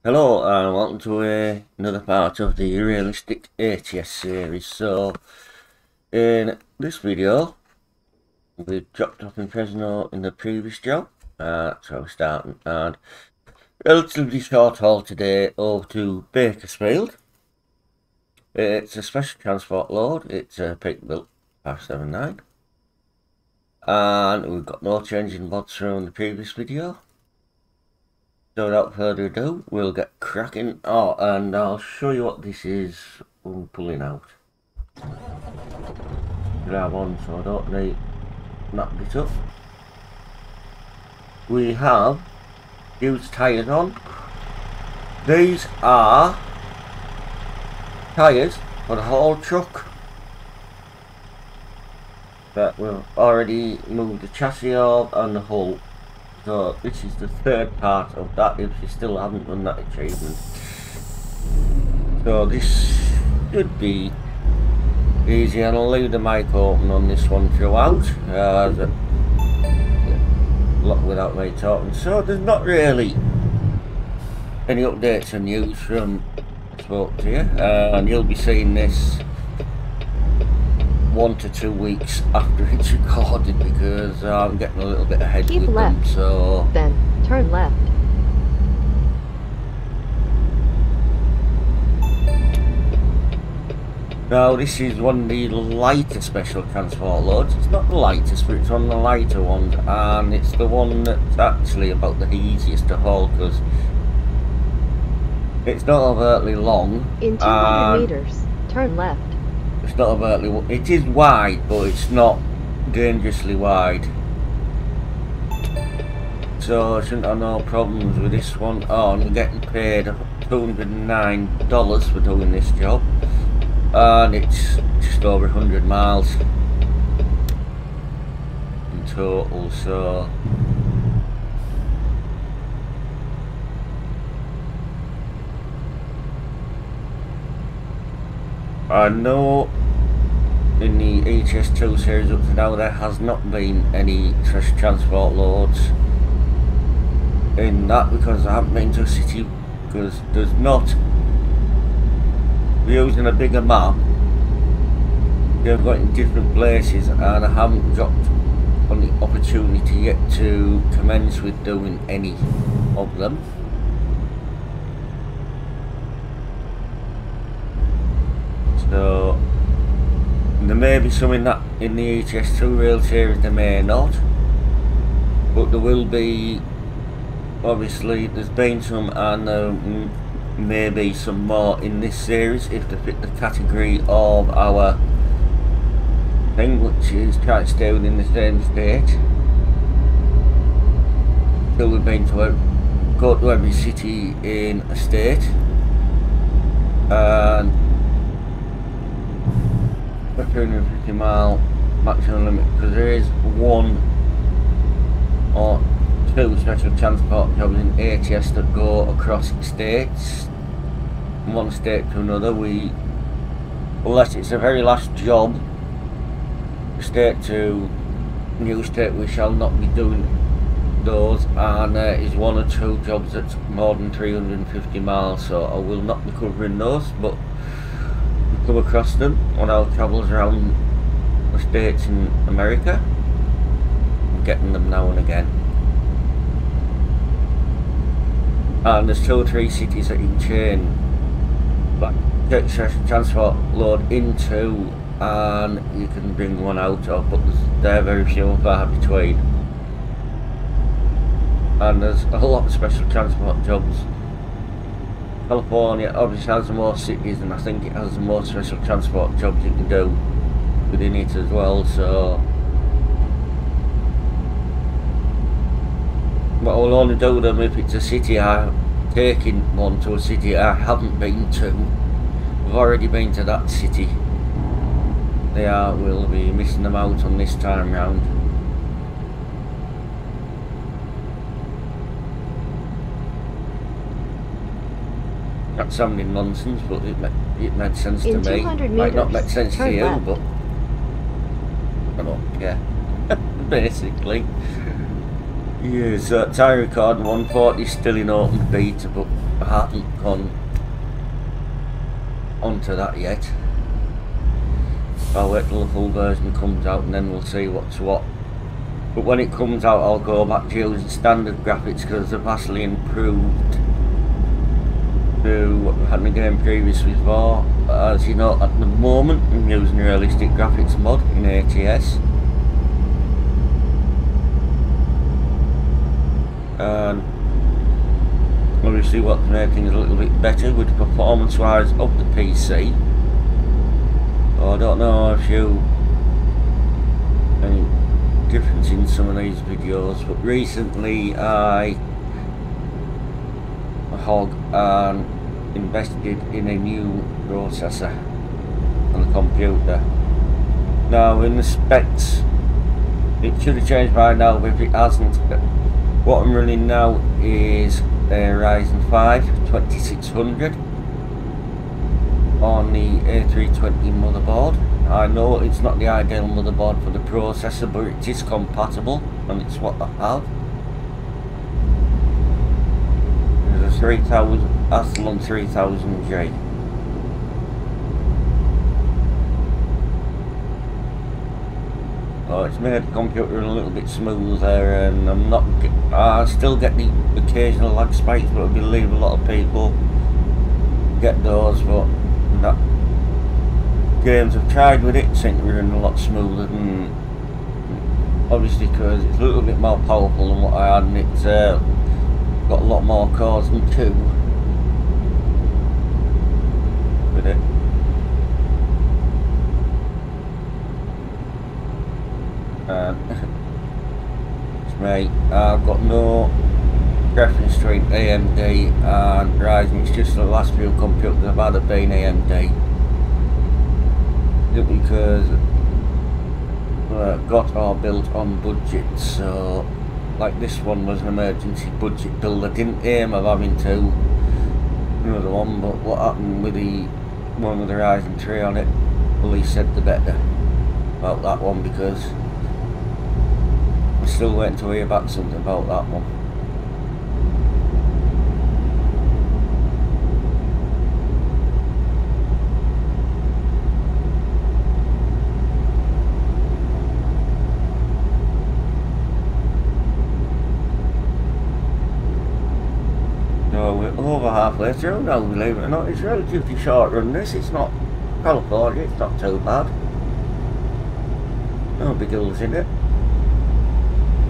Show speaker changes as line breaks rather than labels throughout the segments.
Hello and welcome to another part of the realistic ATS series. So in this video we dropped off in Fresno in the previous job, so we're starting, and relatively short haul today over to Bakerfield. It's a special transport load, it's a Peterbilt 579, and we've got no change in mods from the previous video. So without further ado, we'll get cracking. Oh, and I'll show you what this is when we're pulling out. Grab on so I don't need map it up. We have used tyres on. These are tyres for the whole truck that we've already moved the chassis of and the hull. So this is the third part of that if you still haven't done that achievement. So this should be easy, and I'll leave the mic open on this one throughout. Without me talking. So there's not really any updates and news from I spoke to you, and you'll be seeing this 1 to 2 weeks after it's recorded because I'm getting a little bit ahead with them, so
then turn left.
Now this is one of the lighter special transport loads. It's not the lightest, but it's one of the lighter ones, and it's the one that's actually about the easiest to haul because it's not overtly long.
In 200 meters, turn left.
It's not overtly, it is wide, but it's not dangerously wide. So I shouldn't have no problems with this one. Oh, and I'm getting paid $209 for doing this job. And it's just over 100 miles in total, so I know in the HS2 series up to now there has not been any special transport loads in that because I haven't been to a city, because there's not. We're using a bigger map, they've got in different places, and I haven't got on the opportunity yet to commence with doing any of them. So there may be some in that in the HS2 rail series, there may not, but there will be. Obviously there's been some, and maybe some more in this series if they fit the category of our thing, which is try to stay within the same state. So we've been to go to every city in a state, and a 250 mile maximum limit, because there is 1 or 2 special transport jobs in ATS that go across states, from one state to another. Unless it's the very last job, state to new state, we shall not be doing those, and there is 1 or 2 jobs that's more than 350 miles, so I will not be covering those, but we come across them on our travels around the states in America. I'm getting them now and again. And there's 2 or 3 cities that you can chain like transport load into, and you can bring one out of, but they're very few and far between. And there's a lot of special transport jobs. California obviously has the most cities, and I think it has the most special transport jobs you can do within it as well, so but I will only do them if it's a city I'm taking one to a city I haven't been to. I've already been to that city. We'll be missing them out on this time round. That's sounding nonsense, but it made sense to me. Might not make sense to you, but I don't care. Basically. Yes, tyre record 140 still in open beta, but haven't gone onto that yet. I'll wait till the full version comes out and then we'll see what's what. But when it comes out, I'll go back to using standard graphics because they're vastly improved to what I had in the game previously for. As you know, at the moment I'm using a realistic graphics mod in ATS. And obviously what to make things a little bit better with performance wise of the PC. I don't know if you any difference in some of these videos, but recently I hog and invested in a new processor on the computer. Now in the specs it should have changed by now, but if it hasn't, what I'm running now is a Ryzen 5 2600 on the A320 motherboard. I know it's not the ideal motherboard for the processor, but it is compatible and it's what I have. There's a 3000 Athlon 3000J. Oh, it's made the computer run a little bit smoother, and I still get the occasional lag spikes, but I believe a lot of people get those, but that games I've tried with it seem to run a lot smoother than, obviously because it's a little bit more powerful than what I had, and it's got a lot more cores than 2 with it. It's me, I've got no preference between AMD and Ryzen. It's just the last few computers I've had have been AMD. Because got all built on budget, so like this one was an emergency budget build. I didn't aim of having to another one, but what happened with the one with the Ryzen 3 on it, well, he said the better about that one, because I'm still waiting to hear back something about that one. Over halfway through now, believe it or not. It's relatively short run this, it's not California, it's not too bad. No big hills in it.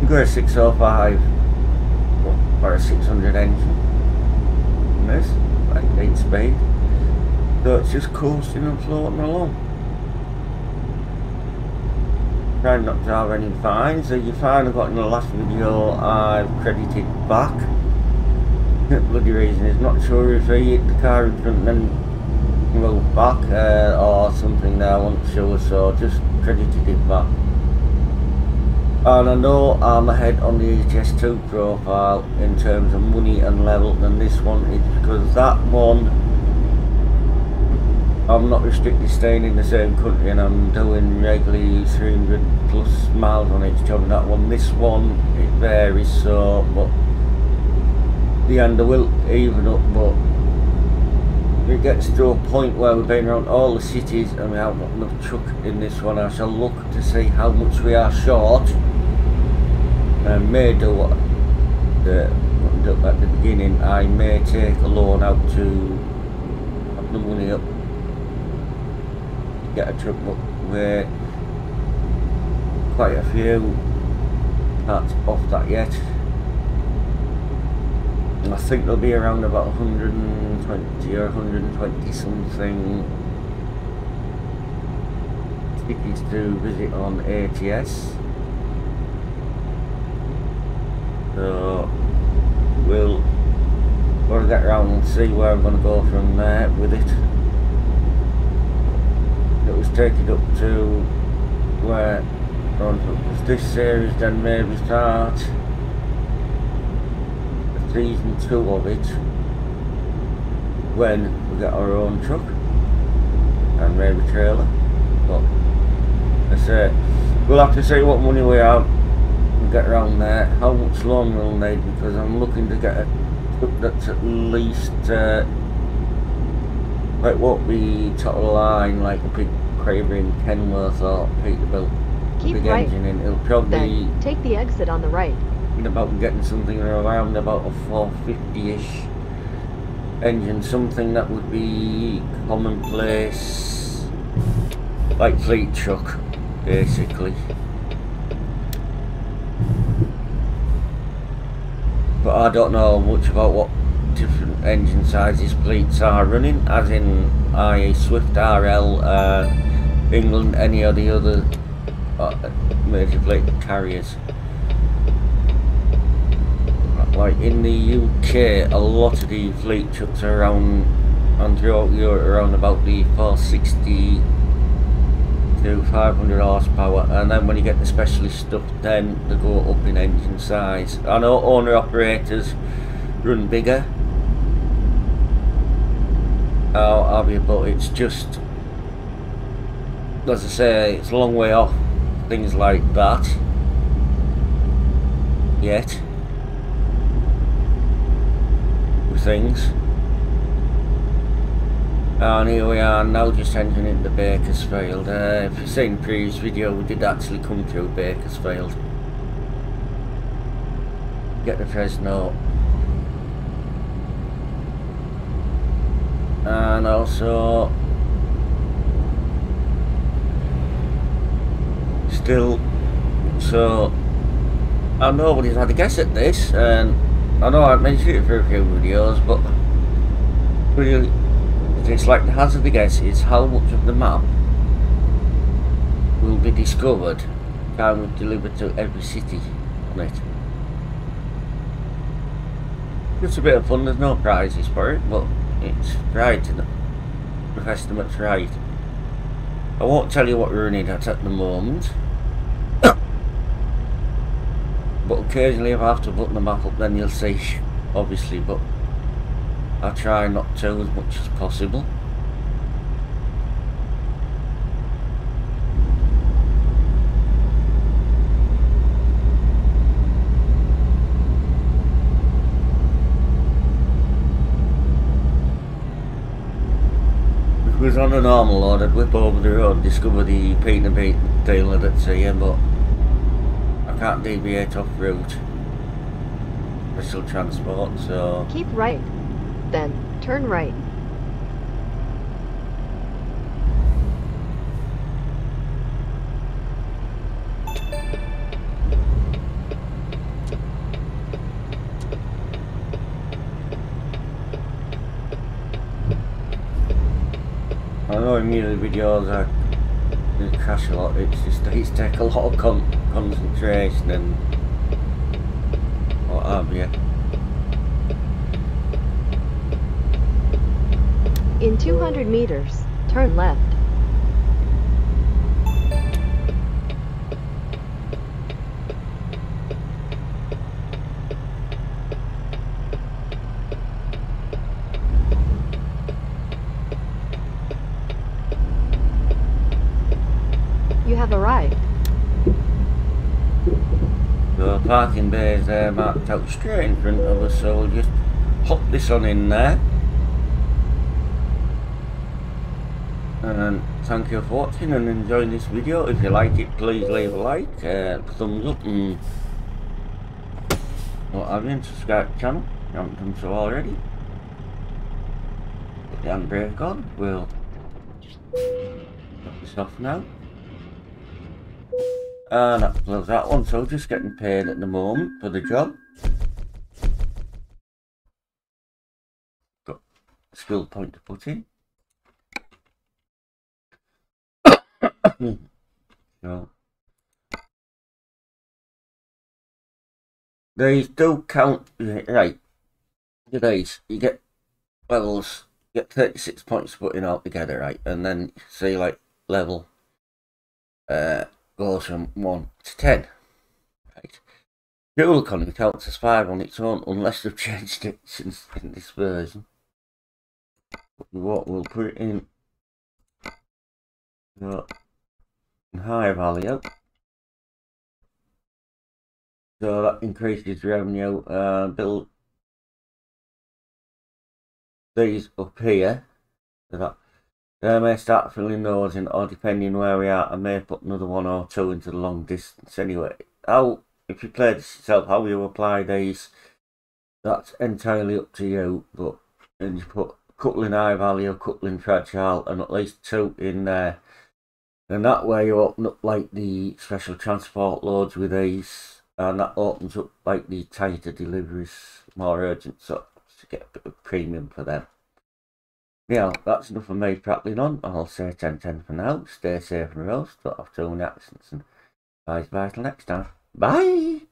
You go a 605 or a 600 engine in this, like 8 speed. So it's just coasting and floating along. Trying not to have any fines. So you find I got in the last video I've credited back. The bloody reason is not sure if he hit the car in front and then moved back or something there, I wasn't sure, so just credited it back. And I know I'm ahead on the HS2 profile in terms of money and level than this one. It's because that one I'm not restricted staying in the same country and I'm doing regularly 300 plus miles on each job, and that one, this one, it varies, so but the end will even up, but it gets to a point where we've been around all the cities and we haven't got enough truck in this one. I shall look to see how much we are short and may do what at the beginning. I may take a loan out to have the money up, get a truck, but we're quite a few parts off that yet. I think there'll be around about 120 or 120 something tickets to visit on ATS. So we'll get around and see where I'm going to go from there with it. It was taken up to where this series then maybe start season 2 of it when we get our own truck and maybe trailer. But I say we'll have to see what money we have and get around there, how much loan we'll need, because I'm looking to get a that's at least it won't be top of the line like a big Craven Kenworth or Peterbilt
Keep
big
right.
engine in. It'll probably
Then take the exit on the right.
about getting something around about a 450-ish engine, something that would be commonplace, like fleet truck, basically. But I don't know much about what different engine sizes fleets are running, as in i.e. Swift RL, England, any of the other major fleet carriers. Like in the UK, a lot of the fleet trucks are around, and throughout Europe, around about the 460 to 500 horsepower, and then when you get the specialist stuff, then they go up in engine size. I know owner operators run bigger, but it's just, as I say, it's a long way off things like that yet. Things, and here we are now, just entering into Bakersfield. If you've seen the previous video, we did actually come through Bakersfield, get the Fresno, and also still, so nobody's had a guess at this, and I know I've mentioned it for a few videos, but really, it's like the hazard of guess is how much of the map will be discovered, kind of delivered to every city on it. It's a bit of fun, there's no prizes for it, but it's right, isn't it? Rough estimate's right. I won't tell you what we're running at the moment. But occasionally if I have to button the map up, then you'll see, obviously, but I try not to as much as possible. Because on a normal load, I'd whip over the road, discover the Peter Beat dealer that's here, but I can't deviate off route. Special transport, so
Keep right. Then turn right.
I know in music videos I crash a lot. It's just these take a lot of concentration and what have you.
In 200 meters, turn left. You have arrived.
The parking bay is there marked out straight in front of us, so we'll just hop this on in there. And thank you for watching and enjoying this video. If you like it, please leave a like, thumbs up, and what have you, and subscribe to the channel if you haven't done so already. Put the handbrake on. We'll cut this off now. And that closes that one, so just getting paid at the moment for the job. Got a skill point to put in. So these do count, right? These you get levels, you get 36 points putting all together, right? And then say like level goes from 1 to 10, right? Fuel economy counts as 5 on its own, unless they've changed it since in this version. What we'll put it in high value, so that increases revenue. Build these up here, so that I may start filling those in, or depending where we are, I may put another one or two into the long distance anyway. If you play this yourself, how you apply these, that's entirely up to you, but then you put coupling high value, coupling fragile, and at least 2 in there, and that way you open up like the special transport loads with these, and that opens up like the tighter deliveries, more urgent, so to get a bit of premium for them. Yeah, that's enough of me prattling on. I'll say 10-10 for now. Stay safe and roast, don't have too many accidents, and bye till next time. Bye!